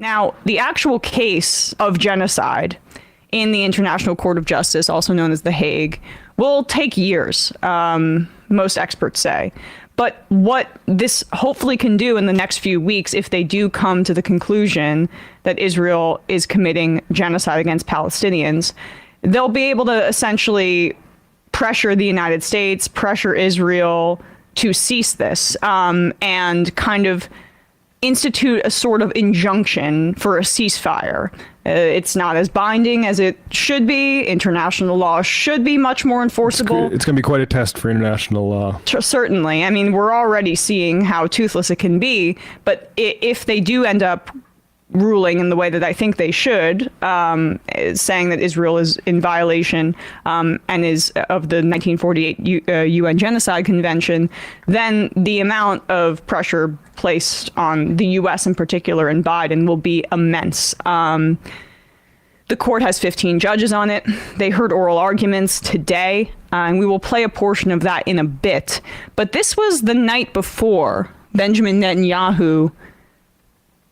Now, the actual case of genocide in the International Court of Justice, also known as The Hague, will take years, most experts say. But what this hopefully can do in the next few weeks, if they do come to the conclusion that Israel is committing genocide against Palestinians, they'll be able to essentially pressure the United States, pressure Israel to cease this, and kind of institute a sort of injunction for a ceasefire. It's not as binding as it should be. International law should be much more enforceable. It's going to be quite a test for international law. Certainly. I mean, we're already seeing how toothless it can be, but if they do end up ruling in the way that I think they should, saying that Israel is in violation and is of the 1948 UN Genocide Convention, then the amount of pressure placed on the U.S. in particular and Biden will be immense. The court has 15 judges on it. They heard oral arguments today, and we will play a portion of that in a bit. But this was the night before Benjamin Netanyahu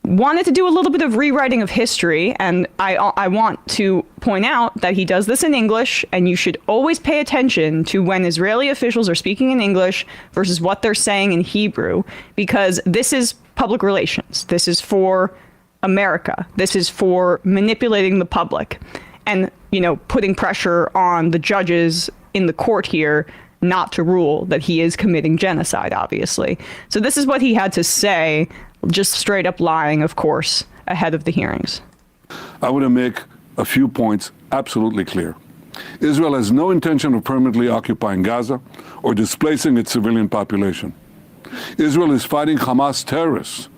wanted to do a little bit of rewriting of history, and I want to point out that he does this in English, and you should always pay attention to when Israeli officials are speaking in English versus what they're saying in Hebrew, because this is public relations. This is for America. This is for manipulating the public and, putting pressure on the judges in the court here not to rule that he is committing genocide, obviously. So this is what he had to say, just straight up lying, of course, ahead of the hearings. I want to make a few points absolutely clear. Israel has no intention of permanently occupying Gaza or displacing its civilian population. Israel is fighting Hamas terrorists,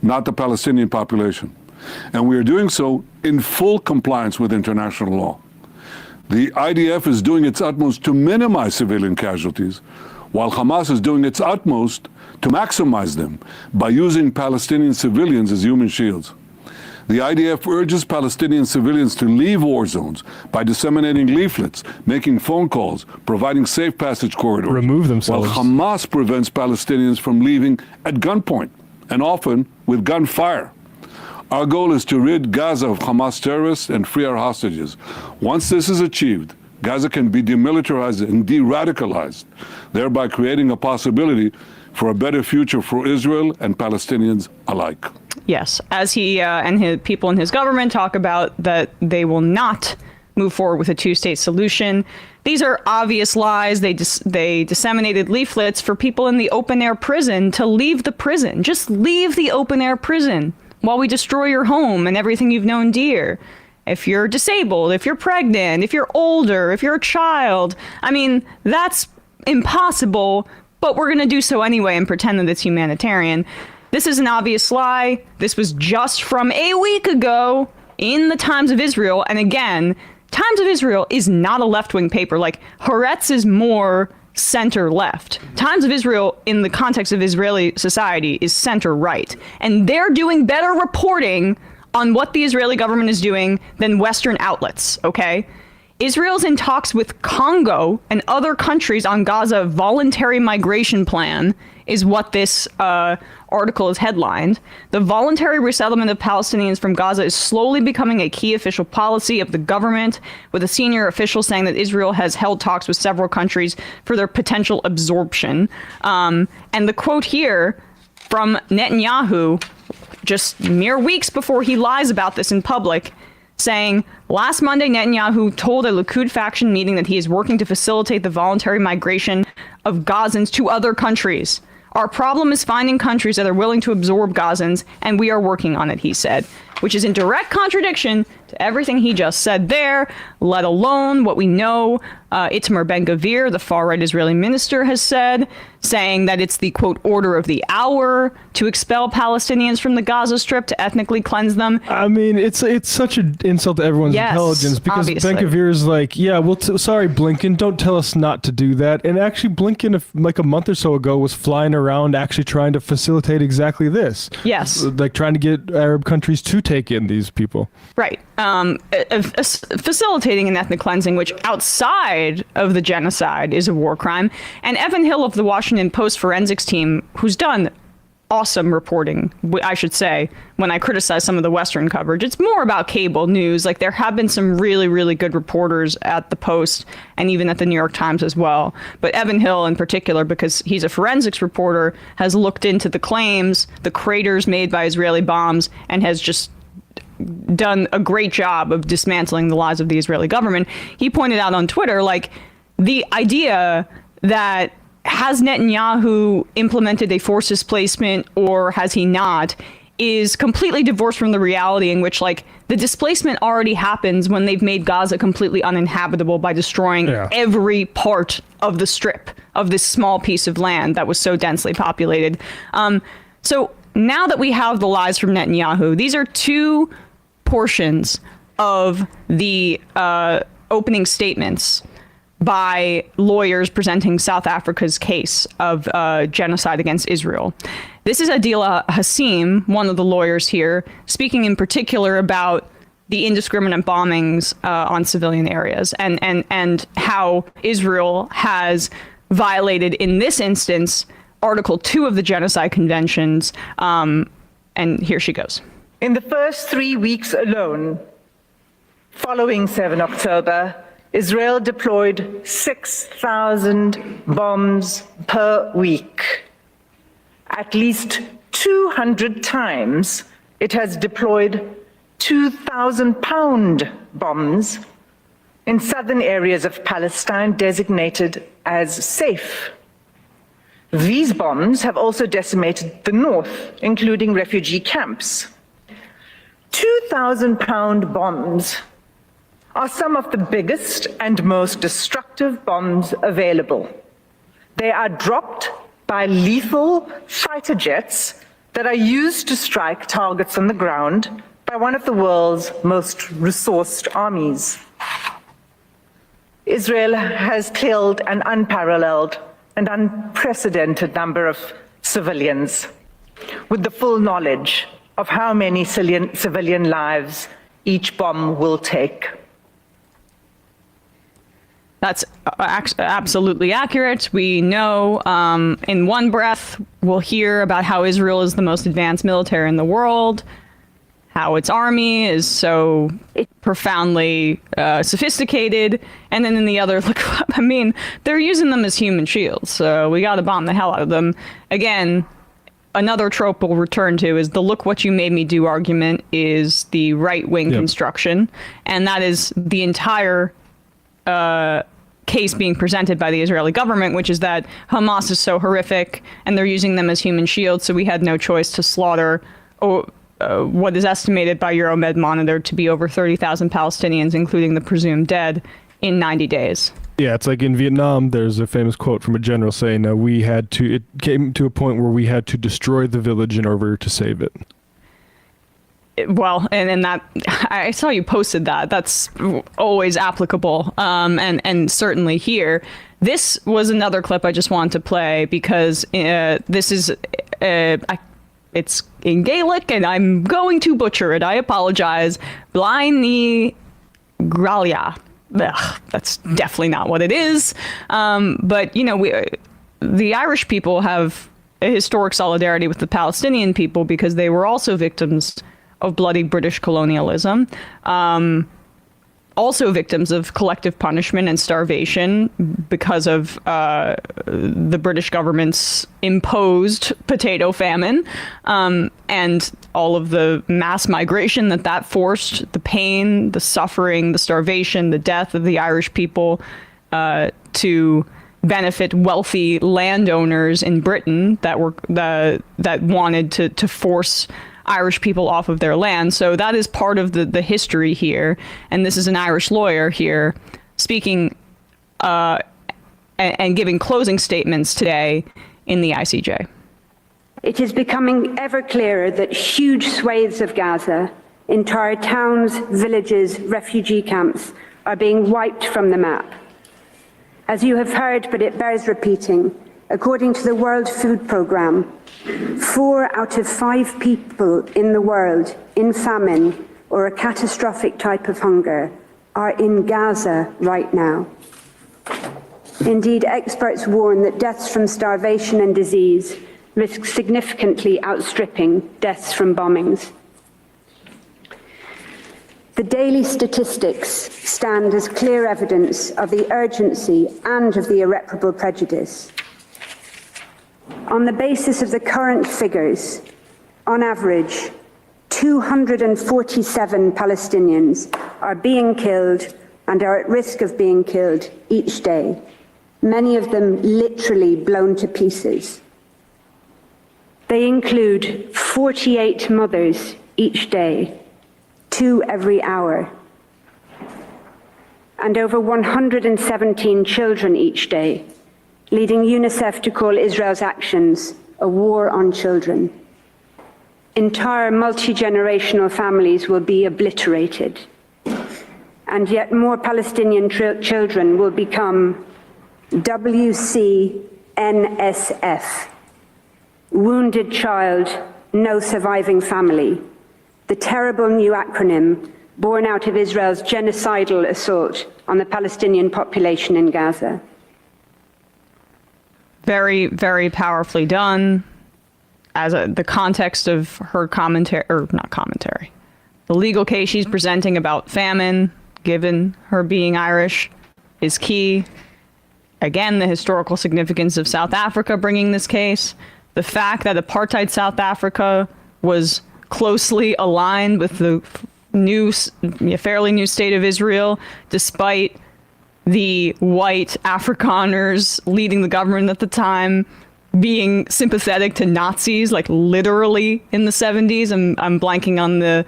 not the Palestinian population. And we are doing so in full compliance with international law. The IDF is doing its utmost to minimize civilian casualties, while Hamas is doing its utmost to maximize them by using Palestinian civilians as human shields. The IDF urges Palestinian civilians to leave war zones by disseminating leaflets, making phone calls, providing safe passage corridors. Remove themselves. While Hamas prevents Palestinians from leaving at gunpoint, and often with gunfire. Our goal is to rid Gaza of Hamas terrorists and free our hostages. Once this is achieved, Gaza can be demilitarized and de-radicalized, thereby creating a possibility for a better future for Israel and Palestinians alike. Yes, as he and his people in his government talk about that they will not move forward with a two-state solution. These are obvious lies. They disseminated leaflets for people in the open-air prison to leave the prison. Just leave the open-air prison while we destroy your home and everything you've known dear. If you're disabled, if you're pregnant, if you're older, if you're a child. I mean, that's impossible, but we're going to do so anyway and pretend that it's humanitarian. This is an obvious lie. This was just from a week ago in the Times of Israel. And again, Times of Israel is not a left-wing paper. Like, Haaretz is more center-left. Times of Israel, in the context of Israeli society, is center-right. And they're doing better reporting on what the Israeli government is doing than Western outlets, okay? Israel's in talks with Congo and other countries on Gaza voluntary migration plan is what this article is headlined. The voluntary resettlement of Palestinians from Gaza is slowly becoming a key official policy of the government, with a senior official saying that Israel has held talks with several countries for their potential absorption. And the quote here from Netanyahu, just mere weeks before he lies about this in public, saying, last Monday, Netanyahu told a Likud faction meeting that he is working to facilitate the voluntary migration of Gazans to other countries. Our problem is finding countries that are willing to absorb Gazans, and we are working on it, he said, which is in direct contradiction to everything he just said there, let alone what we know Itamar Ben-Gvir, the far-right Israeli minister, has said, saying that it's the, quote, order of the hour to expel Palestinians from the Gaza Strip, to ethnically cleanse them. I mean, it's such an insult to everyone's intelligence, because Ben-Gvir is like, yeah, well, sorry, Blinken, don't tell us not to do that. And actually, Blinken, like a month or so ago, was flying around actually trying to facilitate exactly this. Yes. Like trying to get Arab countries to take in these people. Right. Facilitating an ethnic cleansing, which outside of the genocide is a war crime. And Evan Hill of the Washington Post forensics team, who's done awesome reporting, I should say, when I criticize some of the Western coverage. It's more about cable news. Like, there have been some really, really good reporters at the Post and even at the New York Times as well. But Evan Hill in particular, because he's a forensics reporter, has looked into the claims, the craters made by Israeli bombs, and has just done a great job of dismantling the lies of the Israeli government. He pointed out on Twitter, like, the idea that has Netanyahu implemented a forced displacement or has he not is completely divorced from the reality in which, like, the displacement already happens when they've made Gaza completely uninhabitable by destroying every part of the strip of this small piece of land that was so densely populated. So now that we have the lies from Netanyahu, these are two portions of the opening statements by lawyers presenting South Africa's case of genocide against Israel. This is Adila Hassim, one of the lawyers here, speaking in particular about the indiscriminate bombings on civilian areas and how Israel has violated, in this instance, Article 2 of the Genocide Conventions. And here she goes. In the first 3 weeks alone, following 7 October, Israel deployed 6,000 bombs per week. At least 200 times, it has deployed 2,000-pound bombs in southern areas of Palestine designated as safe. These bombs have also decimated the north, including refugee camps. 2,000-pound bombs are some of the biggest and most destructive bombs available. They are dropped by lethal fighter jets that are used to strike targets on the ground by one of the world's most resourced armies. Israel has killed an unparalleled and unprecedented number of civilians, with the full knowledge of how many civilian lives each bomb will take. That's absolutely accurate. We know in one breath, we'll hear about how Israel is the most advanced military in the world, how its army is so profoundly sophisticated. And then in the other, look, I mean, they're using them as human shields. So we got to bomb the hell out of them. Again, another trope we'll return to is the look what you made me do argument is the right-wing construction. And that is the entire case being presented by the Israeli government, which is that Hamas is so horrific and they're using them as human shields, so we had no choice to slaughter what is estimated by Euromed Monitor to be over 30,000 Palestinians, including the presumed dead, in 90 days. Yeah, it's like in Vietnam, there's a famous quote from a general saying, it came to a point where we had to destroy the village in order to save it. Well, and that, I saw you posted that. That's always applicable, and certainly here. This was another clip I just wanted to play because this is, it's in Gaelic, and I'm going to butcher it. I apologize. Blaen ni Gralia. That's definitely not what it is. But, you know, the Irish people have a historic solidarity with the Palestinian people because they were also victims of bloody British colonialism, also victims of collective punishment and starvation because of the British government's imposed potato famine, and all of the mass migration that forced, the pain, the suffering, the starvation, the death of the Irish people to benefit wealthy landowners in Britain that wanted to force Irish people off of their land. So that is part of the history here. And this is an Irish lawyer here speaking and giving closing statements today in the ICJ. It is becoming ever clearer that huge swathes of Gaza, entire towns, villages, refugee camps are being wiped from the map. As you have heard, but it bears repeating, according to the World Food Programme, 4 out of 5 people in the world in famine or a catastrophic type of hunger are in Gaza right now. Indeed, experts warn that deaths from starvation and disease risk significantly outstripping deaths from bombings. The daily statistics stand as clear evidence of the urgency and of the irreparable prejudice. On the basis of the current figures, on average, 247 Palestinians are being killed and are at risk of being killed each day, many of them literally blown to pieces. They include 48 mothers each day, 2 every hour, and over 117 children each day, leading UNICEF to call Israel's actions a war on children. Entire multi-generational families will be obliterated, and yet more Palestinian children will become WCNSF, Wounded Child, No Surviving Family, the terrible new acronym born out of Israel's genocidal assault on the Palestinian population in Gaza. Very, very powerfully done. As the context of her commentary, or not commentary, the legal case she's presenting about famine, given her being Irish, is key. Again, the historical significance of South Africa bringing this case, the fact that apartheid South Africa was closely aligned with the fairly new state of Israel, despite the white Afrikaners leading the government at the time being sympathetic to Nazis, like literally in the 70s. I'm blanking on the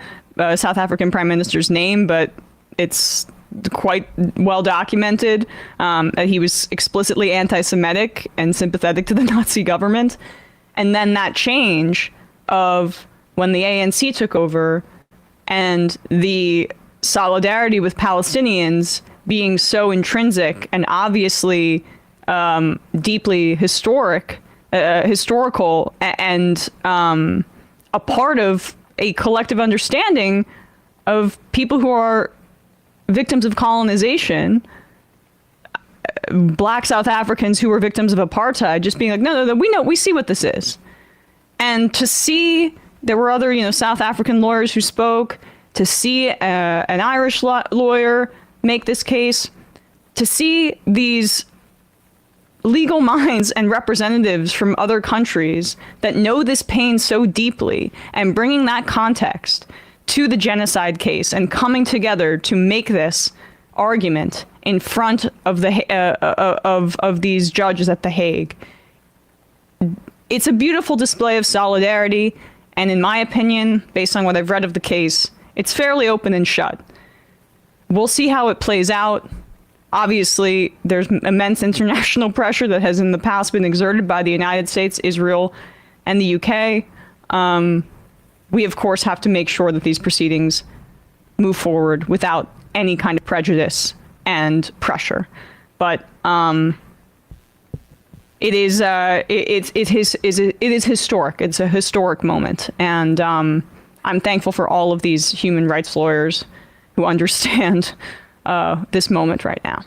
South African prime minister's name, but it's quite well documented that he was explicitly anti-Semitic and sympathetic to the Nazi government. And then that change of when the ANC took over and the solidarity with Palestinians being so intrinsic and obviously deeply historical and a part of a collective understanding of people who are victims of colonization, Black South Africans who were victims of apartheid, just being like, no, we see what this is. And to see, there were other, South African lawyers who spoke, to see an Irish lawyer make this case, to see these legal minds and representatives from other countries that know this pain so deeply and bringing that context to the genocide case and coming together to make this argument in front of of these judges at The Hague. It's a beautiful display of solidarity, and in my opinion, based on what I've read of the case, it's fairly open and shut. We'll see how it plays out. Obviously, there's immense international pressure that has in the past been exerted by the United States, Israel, and the UK. We, of course, have to make sure that these proceedings move forward without any kind of prejudice and pressure. But it is historic. It's a historic moment, and I'm thankful for all of these human rights lawyers who understand this moment right now.